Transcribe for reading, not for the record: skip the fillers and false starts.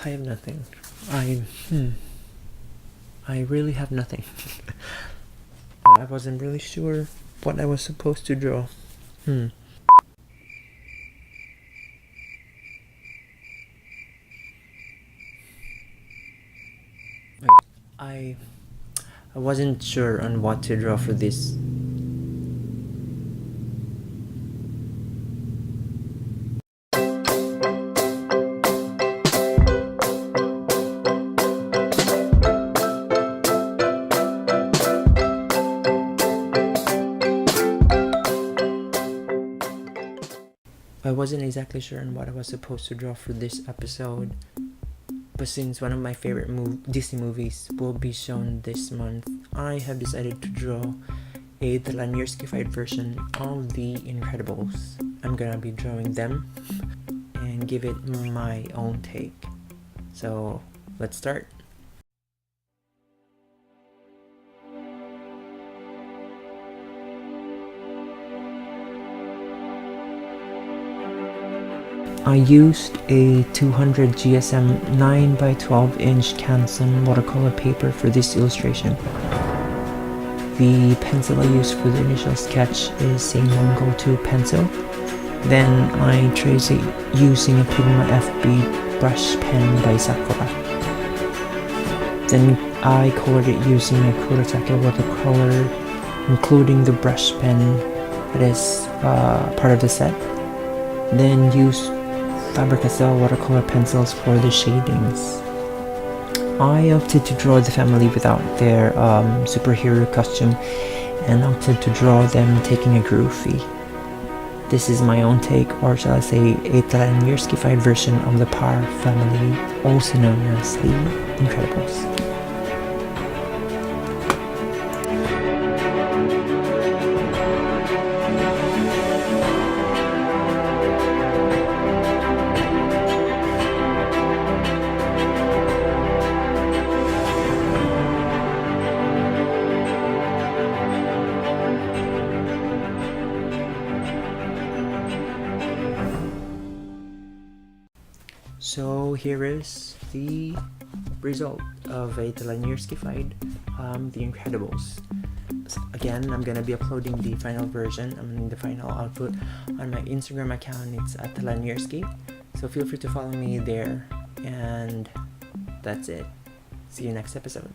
I have nothing. I really have nothing. I wasn't really sure what I was supposed to draw. I wasn't sure on what to draw for this. I wasn't exactly sure on what I was supposed to draw for this episode, but since one of my favorite Disney movies will be shown this month, I have decided to draw a Talanierskified version of The Incredibles. I'm gonna be drawing them and give it my own take. So let's start. I used a 200 GSM 9x12 inch Canson watercolor paper for this illustration. The pencil I used for the initial sketch is a Mongo 2 pencil. Then I trace it using a Pigma FB brush pen by Sakura. Then I colored it using a Kurotake watercolor, including the brush pen that is part of the set. Then used Faber-Castell watercolor pencils for the shadings. I opted to draw the family without their superhero costume and opted to draw them taking a groovy. This is my own take, or shall I say a Talanierskified version of the Parr family, also known as The Incredibles. So here is the result of a Talanierskified The Incredibles. So again, I'm gonna be uploading the final version, the final output on my Instagram account. It's at Talanierski. So feel free to follow me there, and that's it. See you next episode.